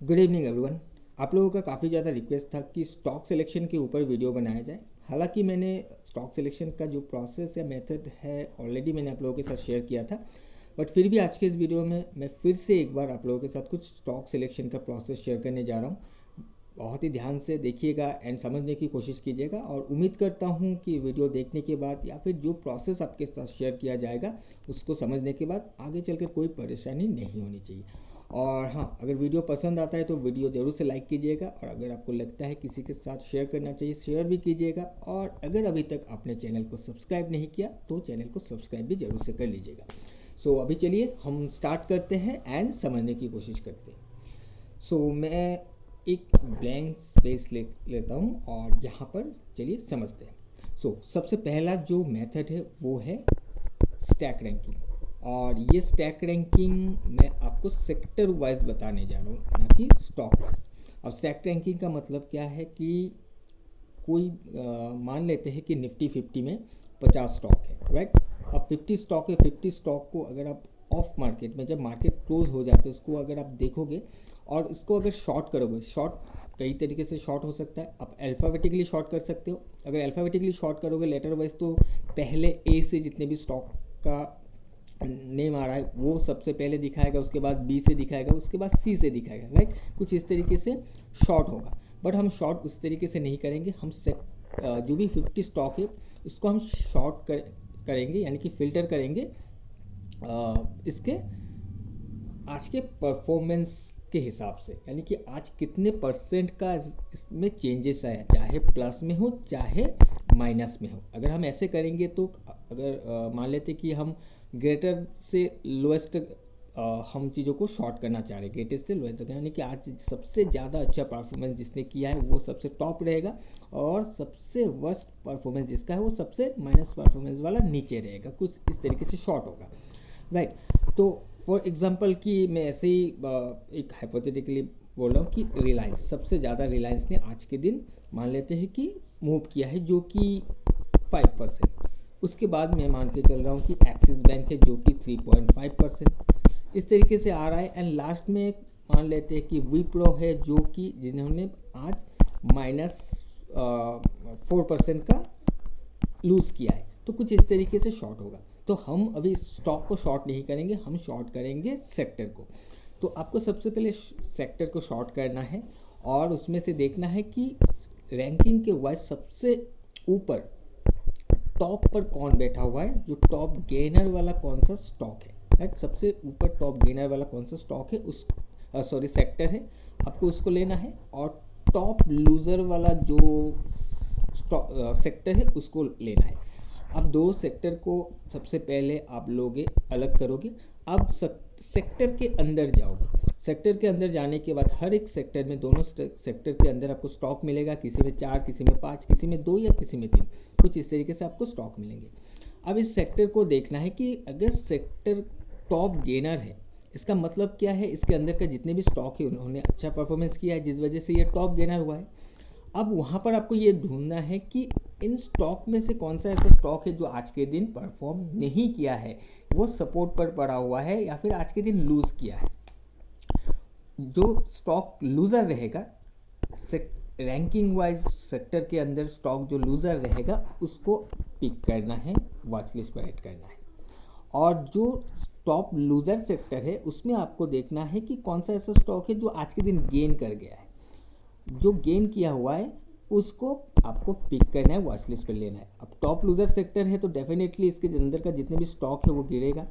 Good evening everyone. आप लोगों का काफ़ी ज़्यादा रिक्वेस्ट था कि स्टॉक सिलेक्शन के ऊपर वीडियो बनाया जाए। हालांकि मैंने स्टॉक सिलेक्शन का जो प्रोसेस या मेथड है ऑलरेडी मैंने आप लोगों के साथ शेयर किया था, बट फिर भी आज के इस वीडियो में मैं फिर से एक बार आप लोगों के साथ कुछ स्टॉक सिलेक्शन का प्रोसेस शेयर करने जा रहा हूँ। बहुत ही ध्यान से देखिएगा एंड समझने की कोशिश कीजिएगा, और उम्मीद करता हूँ कि वीडियो देखने के बाद या फिर जो प्रोसेस आपके साथ शेयर किया जाएगा उसको समझने के बाद आगे चलकर कोई परेशानी नहीं होनी चाहिए। और हाँ, अगर वीडियो पसंद आता है तो वीडियो ज़रूर से लाइक कीजिएगा, और अगर आपको लगता है किसी के साथ शेयर करना चाहिए शेयर भी कीजिएगा, और अगर अभी तक आपने चैनल को सब्सक्राइब नहीं किया तो चैनल को सब्सक्राइब भी ज़रूर से कर लीजिएगा। सो अभी चलिए हम स्टार्ट करते हैं एंड समझने की कोशिश करते हैं। मैं एक ब्लैंक स्पेस लेता हूँ और यहाँ पर चलिए समझते हैं। सबसे पहला जो मेथड है वो है स्टैक रैंकिंग, और ये स्टैक रैंकिंग मैं आपको सेक्टर वाइज बताने जा रहा हूँ, ना कि स्टॉक वाइज। अब स्टैक रैंकिंग का मतलब क्या है कि कोई मान लेते हैं कि निफ्टी 50 में 50 स्टॉक है, राइट। अब 50 स्टॉक है, 50 स्टॉक को अगर आप ऑफ मार्केट में, जब मार्केट क्लोज हो जाते हैं, उसको अगर आप देखोगे और इसको अगर शॉर्ट करोगे, शॉर्ट कई तरीके से शॉर्ट हो सकता है। आप अल्फ़ाबेटिकली शॉर्ट कर सकते हो। अगर अल्फ़ाबेटिकली शॉर्ट करोगे लेटर वाइज, तो पहले ए से जितने भी स्टॉक का नेम आ रहा है वो सबसे पहले दिखाएगा, उसके बाद बी से दिखाएगा, उसके बाद सी से दिखाएगा, राइट। कुछ इस तरीके से शॉर्ट होगा, बट हम शॉर्ट उस तरीके से नहीं करेंगे। हम जो भी 50 स्टॉक है उसको हम शॉर्ट करेंगे, यानी कि फिल्टर करेंगे इसके आज के परफॉर्मेंस के हिसाब से, यानी कि आज कितने परसेंट का इसमें चेंजेस आया, चाहे प्लस में हो चाहे माइनस में हो। अगर हम ऐसे करेंगे तो अगर मान लेते कि हम ग्रेटर से लोएस्ट हम चीज़ों को शॉर्ट करना चाह रहे हैं, ग्रेटेस्ट से लोएस्ट, यानी कि आज सबसे ज़्यादा अच्छा परफॉर्मेंस जिसने किया है वो सबसे टॉप रहेगा, और सबसे वर्स्ट परफॉर्मेंस जिसका है वो सबसे माइनस परफॉर्मेंस वाला नीचे रहेगा। कुछ इस तरीके से शॉर्ट होगा, राइट। तो फॉर एग्जांपल कि मैं ऐसे ही एक हाइपोथेटिकली बोल रहा हूँ कि रिलायंस, सबसे ज़्यादा रिलायंस ने आज के दिन मान लेते हैं कि मूव किया है, जो कि 5%। उसके बाद मैं मान के चल रहा हूँ कि एक्सिस बैंक है जो कि 3.5%। इस तरीके से आ रहा है। एंड लास्ट में मान लेते हैं कि विप्रो है जो कि जिन्होंने आज -4% का लूज़ किया है। तो कुछ इस तरीके से शॉर्ट होगा। तो हम अभी स्टॉक को शॉर्ट नहीं करेंगे, हम शॉर्ट करेंगे सेक्टर को। तो आपको सबसे पहले सेक्टर को शॉर्ट करना है, और उसमें से देखना है कि रैंकिंग के वाइज सबसे ऊपर टॉप पर कौन बैठा हुआ है, जो टॉप गेनर वाला कौन सा स्टॉक है, राइट। सबसे ऊपर टॉप गेनर वाला कौन सा स्टॉक है, उस सेक्टर है, आपको उसको लेना है। और टॉप लूज़र वाला जो सेक्टर है उसको लेना है। अब दो सेक्टर को सबसे पहले आप लोगे अलग करोगे। अब सेक्टर के अंदर जाओगे। सेक्टर के अंदर जाने के बाद हर एक सेक्टर में, दोनों सेक्टर के अंदर आपको स्टॉक मिलेगा, किसी में 4, किसी में 5, किसी में 2 या किसी में 3, कुछ इस तरीके से आपको स्टॉक मिलेंगे। अब इस सेक्टर को देखना है कि अगर सेक्टर टॉप गेनर है, इसका मतलब क्या है, इसके अंदर का जितने भी स्टॉक है उन्होंने अच्छा परफॉर्मेंस किया है, जिस वजह से ये टॉप गेनर हुआ है। अब वहाँ पर आपको ये ढूंढना है कि इन स्टॉक में से कौन सा ऐसा स्टॉक है जो आज के दिन परफॉर्म नहीं किया है, वो सपोर्ट पर पड़ा हुआ है, या फिर आज के दिन लूज़ किया है। जो स्टॉक लूज़र रहेगा, रैंकिंग वाइज सेक्टर के अंदर स्टॉक जो लूज़र रहेगा उसको पिक करना है, वॉच लिस्ट पर ऐड करना है। और जो टॉप लूज़र सेक्टर है उसमें आपको देखना है कि कौन सा ऐसा स्टॉक है जो आज के दिन गेन कर गया है। जो गेन किया हुआ है उसको आपको पिक करना है, वॉच लिस्ट पर लेना है। अब टॉप लूज़र सेक्टर है तो डेफिनेटली इसके अंदर का जितने भी स्टॉक है वो गिरेगा,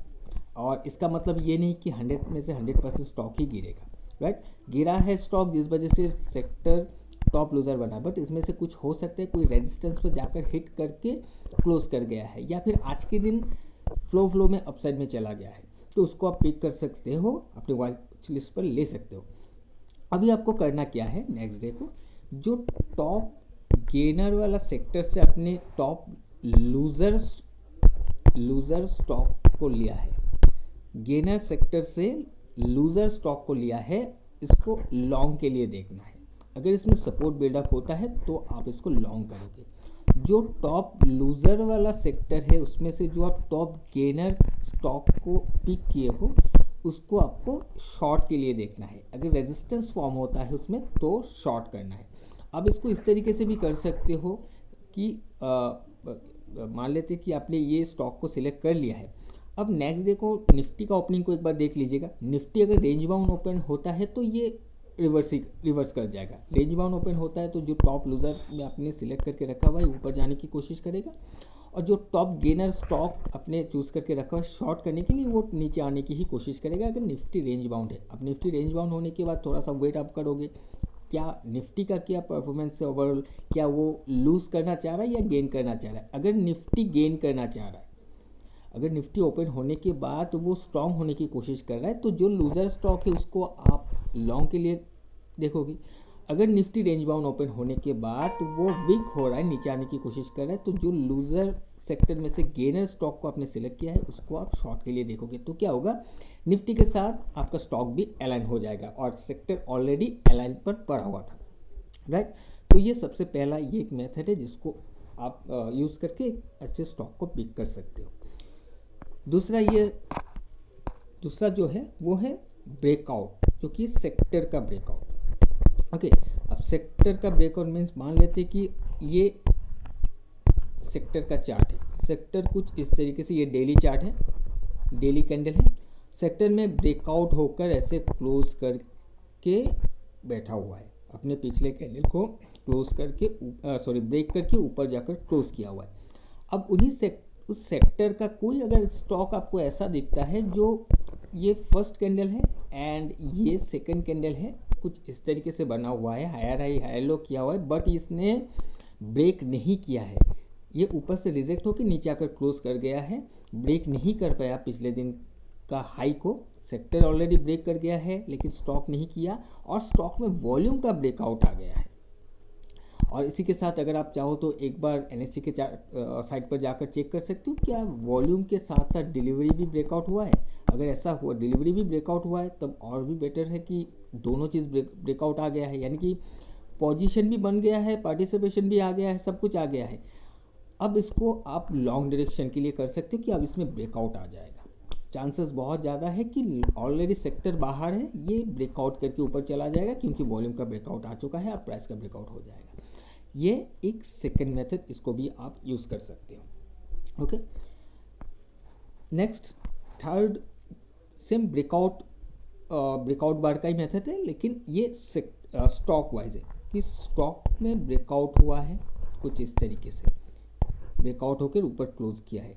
और इसका मतलब ये नहीं कि 100 में से 100% स्टॉक ही गिरेगा, राइट। गिरा है स्टॉक जिस वजह से सेक्टर टॉप लूज़र बना, बट इसमें से कुछ हो सकता है कोई रेजिस्टेंस पर जाकर हिट करके क्लोज कर गया है, या फिर आज के दिन फ्लो में अपसाइड में चला गया है, तो उसको आप पिक कर सकते हो, अपने वॉच लिस्ट पर ले सकते हो। अभी आपको करना क्या है, नेक्स्ट डे को जो टॉप गेनर वाला सेक्टर से अपने टॉप लूज़र स्टॉक को लिया है, गेनर सेक्टर से लूज़र स्टॉक को लिया है, इसको लॉन्ग के लिए देखना है। अगर इसमें सपोर्ट बिल्डअप होता है तो आप इसको लॉन्ग करोगे। जो टॉप लूज़र वाला सेक्टर है उसमें से जो आप टॉप गेनर स्टॉक को पिक किए हो उसको आपको शॉर्ट के लिए देखना है। अगर रेजिस्टेंस फॉर्म होता है उसमें तो शॉर्ट करना है। अब इसको इस तरीके से भी कर सकते हो कि मान लेते कि आपने ये स्टॉक को सिलेक्ट कर लिया है। अब नेक्स्ट देखो निफ्टी का ओपनिंग को एक बार देख लीजिएगा। निफ्टी अगर रेंज बाउंड ओपन होता है तो ये रिवर्स कर जाएगा। रेंज बाउंड ओपन होता है तो जो टॉप लूज़र में आपने सिलेक्ट करके रखा हुआ है ऊपर जाने की कोशिश करेगा, और जो टॉप गेनर स्टॉक आपने चूज़ करके रखा हुआ है शॉर्ट करने के लिए वो नीचे आने की ही कोशिश करेगा अगर निफ्टी रेंज बाउंड है। अब निफ्टी रेंज बाउंड होने के बाद थोड़ा सा वेट अप करोगे, क्या निफ्टी का क्या परफॉर्मेंस है ओवरऑल, क्या वो लूज़ करना चाह रहा है या गेन करना चाह रहा है। अगर निफ्टी गेन करना चाह रहा है, अगर निफ्टी ओपन होने के बाद वो स्ट्रांग होने की कोशिश कर रहा है तो जो लूज़र स्टॉक है उसको आप लॉन्ग के लिए देखोगे। अगर निफ्टी रेंज बाउंड ओपन होने के बाद तो वो वीक हो रहा है, नीचे आने की कोशिश कर रहा है, तो जो लूज़र सेक्टर में से गेनर स्टॉक को आपने सिलेक्ट किया है उसको आप शॉर्ट के लिए देखोगे। तो क्या होगा, निफ्टी के साथ आपका स्टॉक भी अलाइन हो जाएगा और सेक्टर ऑलरेडी अलाइन पर पड़ा हुआ था, राइट। तो ये सबसे पहला ये एक मेथड है जिसको आप यूज़ करके एक अच्छे स्टॉक को पिक कर सकते हो। दूसरा जो है वो है ब्रेकआउट, जो कि सेक्टर का ब्रेकआउट। ओके, अब सेक्टर का ब्रेकआउट मीन्स मान लेते कि ये सेक्टर का चार्ट है। सेक्टर कुछ इस तरीके से, ये डेली चार्ट है, डेली कैंडल है। सेक्टर में ब्रेकआउट होकर ऐसे क्लोज करके बैठा हुआ है, अपने पिछले कैंडल को क्लोज करके ब्रेक करके ऊपर जाकर क्लोज किया हुआ है। अब उस सेक्टर का कोई अगर स्टॉक आपको ऐसा दिखता है जो ये फर्स्ट कैंडल है एंड ये सेकंड कैंडल है, कुछ इस तरीके से बना हुआ है, हायर हाई हायर लो किया हुआ है, बट इसने ब्रेक नहीं किया है, ये ऊपर से रिजेक्ट होकर नीचे आकर क्लोज कर गया है, ब्रेक नहीं कर पाया पिछले दिन का हाई को। सेक्टर ऑलरेडी ब्रेक कर गया है लेकिन स्टॉक नहीं किया, और स्टॉक में वॉल्यूम का ब्रेकआउट आ गया है। और इसी के साथ अगर आप चाहो तो एक बार NSE के साइट पर जाकर चेक कर सकते हो क्या वॉल्यूम के साथ साथ डिलीवरी भी ब्रेकआउट हुआ है। अगर ऐसा हुआ, डिलीवरी भी ब्रेकआउट हुआ है, तब और भी बेटर है कि दोनों चीज़ ब्रेकआउट आ गया है, यानी कि पोजीशन भी बन गया है, पार्टिसिपेशन भी आ गया है, सब कुछ आ गया है। अब इसको आप लॉन्ग डायरेक्शन के लिए कर सकते हो कि अब इसमें ब्रेकआउट आ जाएगा। चांसेस बहुत ज़्यादा है कि ऑलरेडी सेक्टर बाहर है, ये ब्रेकआउट करके ऊपर चला जाएगा क्योंकि वॉल्यूम का ब्रेकआउट आ चुका है और प्राइस का ब्रेकआउट हो जाएगा। ये एक सेकंड मेथड, इसको भी आप यूज़ कर सकते हो। Okay, next third same breakout bar का ही मेथड है, लेकिन ये स्टॉक वाइज है कि स्टॉक में ब्रेकआउट हुआ है, कुछ इस तरीके से ब्रेकआउट होकर ऊपर क्लोज किया है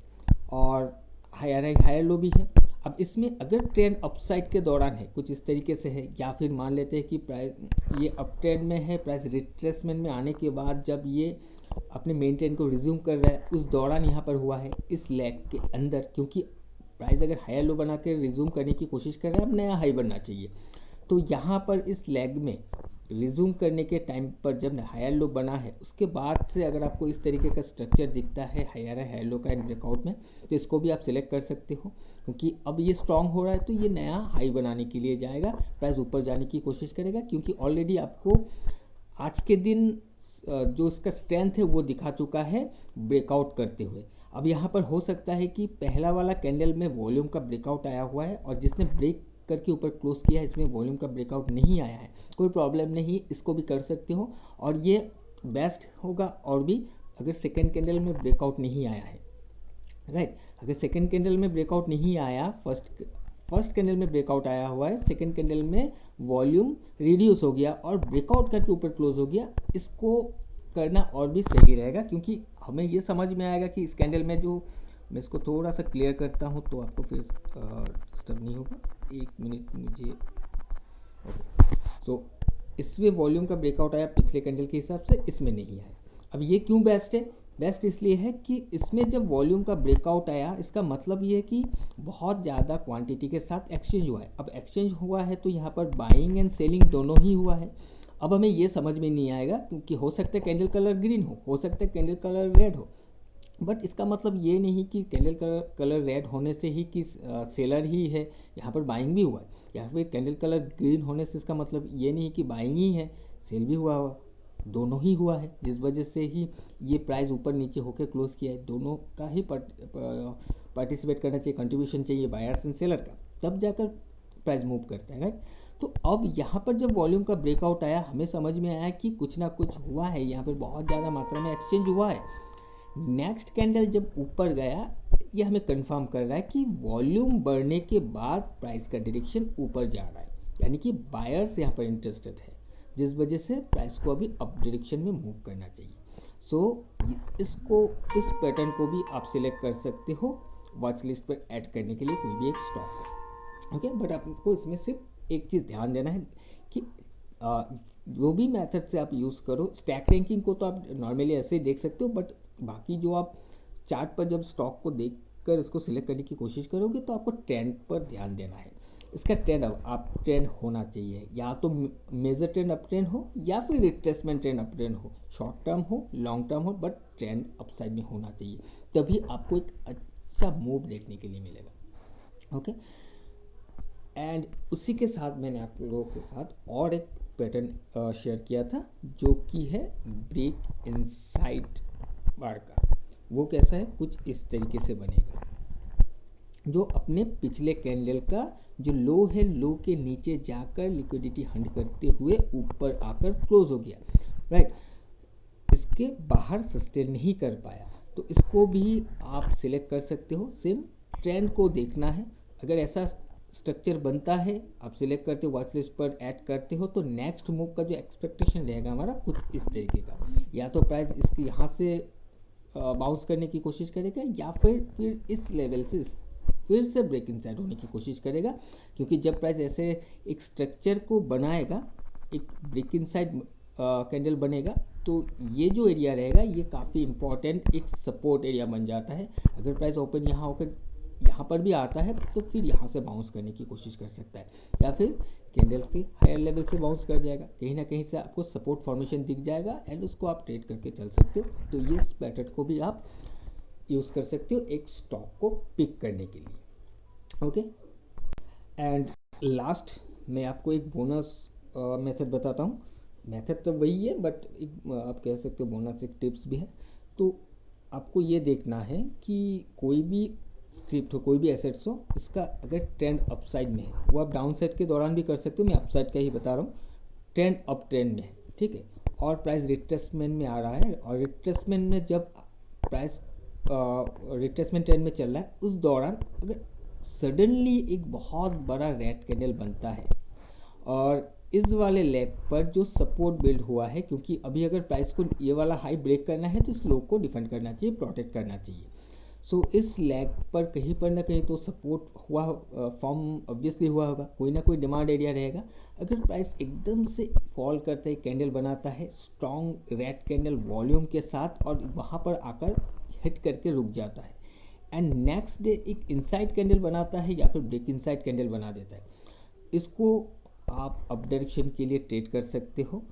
और हायर लो भी है। अब इसमें अगर ट्रेंड अपसाइड के दौरान है, कुछ इस तरीके से है, या फिर मान लेते हैं कि प्राइस ये अप ट्रेंड में है, प्राइस रिट्रेसमेंट में आने के बाद जब ये अपने मेन ट्रेंड को रिज्यूम कर रहा है उस दौरान यहाँ पर हुआ है, इस लैग के अंदर, क्योंकि प्राइस अगर हायर लो बना के रिज्यूम करने की कोशिश कर रहा है, अब नया हाई बनना चाहिए, तो यहाँ पर इस लैग में रिज्यूम करने के टाइम पर जब हायर लो बना है उसके बाद से अगर आपको इस तरीके का स्ट्रक्चर दिखता है हायर लो का एंड ब्रेकआउट में, तो इसको भी आप सिलेक्ट कर सकते हो, क्योंकि अब ये स्ट्रांग हो रहा है तो ये नया हाई बनाने के लिए जाएगा, प्राइस ऊपर जाने की कोशिश करेगा, क्योंकि ऑलरेडी आपको आज के दिन जो इसका स्ट्रेंथ है वो दिखा चुका है ब्रेकआउट करते हुए। अब यहाँ पर हो सकता है कि पहला वाला कैंडल में वॉल्यूम का ब्रेकआउट आया हुआ है और जिसने ब्रेक करके ऊपर क्लोज किया है इसमें वॉल्यूम का ब्रेकआउट नहीं आया है, कोई प्रॉब्लम नहीं, इसको भी कर सकते हो और ये बेस्ट होगा। और भी अगर सेकंड कैंडल में ब्रेकआउट नहीं आया है, राइट, अगर सेकंड कैंडल में ब्रेकआउट नहीं आया, फर्स्ट कैंडल में ब्रेकआउट आया हुआ है, सेकंड कैंडल में वॉल्यूम रिड्यूस हो गया और ब्रेकआउट करके ऊपर क्लोज हो गया, इसको करना और भी सही रहेगा, क्योंकि हमें ये समझ में आएगा कि इस कैंडल में जो, मैं इसको थोड़ा सा क्लियर करता हूँ तो आपको फिर डिस्टर्ब नहीं होगा, एक मिनट मुझे। ओके, सो इसमें वॉल्यूम का ब्रेकआउट आया पिछले कैंडल के हिसाब से, इसमें नहीं आया। अब ये क्यों बेस्ट है? बेस्ट इसलिए है कि इसमें जब वॉल्यूम का ब्रेकआउट आया, इसका मतलब ये है कि बहुत ज़्यादा क्वांटिटी के साथ एक्सचेंज हुआ है। अब एक्सचेंज हुआ है तो यहाँ पर बाइंग एंड सेलिंग दोनों ही हुआ है। अब हमें ये समझ में नहीं आएगा, क्योंकि हो सकता है कैंडल कलर ग्रीन हो सकता है कैंडल कलर रेड हो, बट इसका मतलब ये नहीं कि कैंडल कलर रेड होने से ही कि सेलर ही है, यहाँ पर बाइंग भी हुआ है, या फिर कैंडल कलर ग्रीन होने से इसका मतलब ये नहीं कि बाइंग ही है, सेल भी हुआ, दोनों ही हुआ है, जिस वजह से ही ये प्राइस ऊपर नीचे होकर क्लोज किया है। दोनों का ही पार्टिसिपेट करना चाहिए, कंट्रीब्यूशन चाहिए बायर्स एंड सेलर का, तब जाकर प्राइस मूव करता है, राइट। तो अब यहाँ पर जब वॉल्यूम का ब्रेकआउट आया, हमें समझ में आया कि कुछ ना कुछ हुआ है, यहाँ पर बहुत ज़्यादा मात्रा में एक्सचेंज हुआ है। नेक्स्ट कैंडल जब ऊपर गया, ये हमें कंफर्म कर रहा है कि वॉल्यूम बढ़ने के बाद प्राइस का डायरेक्शन ऊपर जा रहा है, यानी कि बायर्स यहाँ पर इंटरेस्टेड है, जिस वजह से प्राइस को अभी अप डायरेक्शन में मूव करना चाहिए। सो इस पैटर्न को भी आप सिलेक्ट कर सकते हो वॉच लिस्ट पर ऐड करने के लिए कोई भी एक स्टॉक को, ओके। बट आपको इसमें सिर्फ एक चीज़ ध्यान देना है कि जो भी मेथड से आप यूज़ करो, स्टैक रैंकिंग को तो आप नॉर्मली ऐसे ही देख सकते हो, बट बाकी जो आप चार्ट पर जब स्टॉक को देखकर इसको सिलेक्ट करने की कोशिश करोगे तो आपको ट्रेंड पर ध्यान देना है। इसका ट्रेंड आप ट्रेंड होना चाहिए, या तो मेजर ट्रेंड अप ट्रेंड हो या फिर रिट्रेसमेंट ट्रेंड अप ट्रेंड हो, शॉर्ट टर्म हो लॉन्ग टर्म हो, बट ट्रेंड अपसाइड में होना चाहिए, तभी आपको एक अच्छा मूव देखने के लिए मिलेगा, ओके। एंड उसी के साथ मैंने आप लोगों के साथ और एक पैटर्न शेयर किया था, जो कि है ब्रेक इनसाइड बार का। वो कैसा है, कुछ इस तरीके से बनेगा, जो अपने पिछले कैंडल का जो लो है, लो के नीचे जाकर लिक्विडिटी हंट करते हुए ऊपर आकर क्लोज हो गया, राइट। इसके बाहर सस्टेन नहीं कर पाया, तो इसको भी आप सिलेक्ट कर सकते हो। सेम ट्रेंड को देखना है, अगर ऐसा स्ट्रक्चर बनता है, आप सिलेक्ट करते हो, वॉच लिस्ट पर ऐड करते हो, तो नेक्स्ट मूव का जो एक्सपेक्टेशन रहेगा हमारा कुछ इस तरीके का, या तो प्राइस इसके यहाँ से बाउंस करने की कोशिश करेगा, या फिर इस लेवल से फिर से ब्रेक इनसाइड होने की कोशिश करेगा। क्योंकि जब प्राइस ऐसे एक स्ट्रक्चर को बनाएगा, एक ब्रेक इनसाइड कैंडल बनेगा, तो ये जो एरिया रहेगा ये काफ़ी इंपॉर्टेंट एक सपोर्ट एरिया बन जाता है। अगर प्राइस ओपन यहाँ होकर यहाँ पर भी आता है, तो फिर यहाँ से बाउंस करने की कोशिश कर सकता है, या फिर कैंडल के हायर लेवल से बाउंस कर जाएगा, कहीं ना कहीं से आपको सपोर्ट फॉर्मेशन दिख जाएगा, एंड उसको आप ट्रेड करके चल सकते हो। तो ये पैटर्न को भी आप यूज़ कर सकते हो एक स्टॉक को पिक करने के लिए, ओके। एंड लास्ट मैं आपको एक बोनस मेथड बताता हूँ। मेथड तो वही है, बट एक आप कह सकते हो बोनस एक टिप्स भी है। तो आपको ये देखना है कि कोई भी स्क्रिप्ट हो, कोई भी एसेट्स हो, इसका अगर ट्रेंड अपसाइड में है, वो आप डाउन साइड के दौरान भी कर सकते हो, मैं अपसाइड का ही बता रहा हूँ। ट्रेंड अप ट्रेंड में है, ठीक है, और प्राइस रिट्रेसमेंट में आ रहा है, और रिट्रेसमेंट में जब प्राइस रिट्रेसमेंट ट्रेंड में चल रहा है, उस दौरान अगर सडनली एक बहुत बड़ा रेड कैंडल बनता है, और इस वाले लेग पर जो सपोर्ट बिल्ड हुआ है, क्योंकि अभी अगर प्राइस को ये वाला हाई ब्रेक करना है, तो इस लो को डिफेंड करना चाहिए, प्रोटेक्ट करना चाहिए। सो इस लेग पर कहीं पर ना कहीं तो सपोर्ट हुआ, फॉर्म ऑब्वियसली हुआ होगा, कोई ना कोई डिमांड एरिया रहेगा। अगर प्राइस एकदम से फॉल करता है, कैंडल बनाता है स्ट्रॉन्ग रेड कैंडल वॉल्यूम के साथ, और वहाँ पर आकर हिट करके रुक जाता है, एंड नेक्स्ट डे एक इनसाइड कैंडल बनाता है, या फिर ब्रेक इनसाइड कैंडल बना देता है, इसको आप अप डायरेक्शन के लिए ट्रेड कर सकते हो।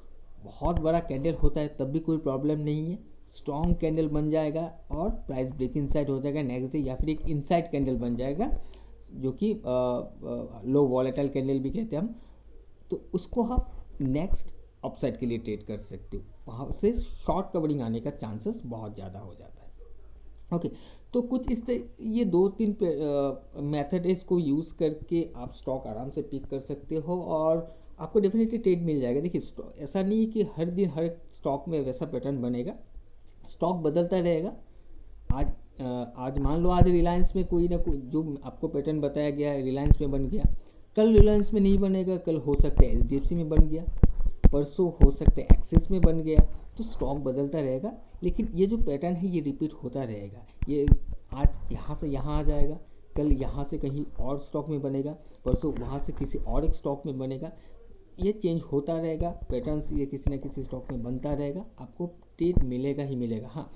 बहुत बड़ा कैंडल होता है तब भी कोई प्रॉब्लम नहीं है, स्ट्रॉन्ग कैंडल बन जाएगा और प्राइस ब्रेक इनसाइड हो जाएगा नेक्स्ट डे, या फिर एक इनसाइड कैंडल बन जाएगा, जो कि लो वॉलेटाइल कैंडल भी कहते हैं हम, तो उसको आप नेक्स्ट अपसाइड के लिए ट्रेड कर सकते हो। वहाँ से शॉर्ट कवरिंग आने का चांसेस बहुत ज़्यादा हो जाता है, ओके। तो कुछ इस ये 2-3 मेथड है, इसको यूज़ करके आप स्टॉक आराम से पिक कर सकते हो, और आपको डेफिनेटली ट्रेड मिल जाएगा। देखिए, ऐसा नहीं है कि हर दिन हर स्टॉक में वैसा पैटर्न बनेगा, स्टॉक बदलता रहेगा। आज मान लो आज रिलायंस में कोई ना कोई जो आपको पैटर्न बताया गया है रिलायंस में बन गया, कल रिलायंस में नहीं बनेगा, कल हो सकता है HDFC में बन गया, परसों हो सकता है एक्सिस में बन गया। तो स्टॉक बदलता रहेगा, लेकिन ये जो पैटर्न है ये रिपीट होता रहेगा। ये आज यहाँ से यहाँ आ जाएगा, कल यहाँ से कहीं और स्टॉक में बनेगा, परसों वहाँ से किसी और एक स्टॉक में बनेगा, ये चेंज होता रहेगा। पैटर्न्स ये किसी न किसी स्टॉक में बनता रहेगा, आपको ट्रेड मिलेगा ही मिलेगा। हाँ,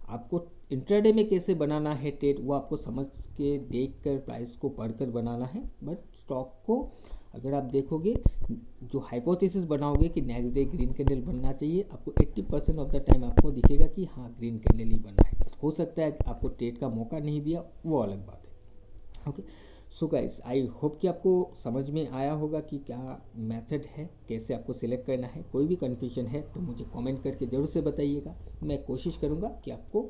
आपको इंट्राडे में कैसे बनाना है ट्रेड, वो आपको समझ के देख कर प्राइस को पढ़कर बनाना है, बट स्टॉक को अगर आप देखोगे, जो हाइपोथेसिस बनाओगे कि नेक्स्ट डे ग्रीन कैंडल बनना चाहिए, आपको 80% ऑफ द टाइम आपको दिखेगा कि हाँ ग्रीन कैंडल ही बना है। हो सकता है कि आपको ट्रेड का मौका नहीं दिया, वो अलग बात है, okay. So guys, I hope कि आपको समझ में आया होगा कि क्या मेथड है, कैसे आपको सिलेक्ट करना है। कोई भी कन्फ्यूजन है तो मुझे कमेंट करके ज़रूर से बताइएगा, मैं कोशिश करूँगा कि आपको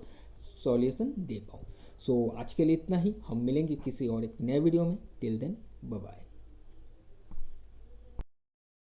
सॉल्यूशन दे पाऊँ। सो आज के लिए इतना ही, हम मिलेंगे किसी और एक नए वीडियो में। Till then, bye bye.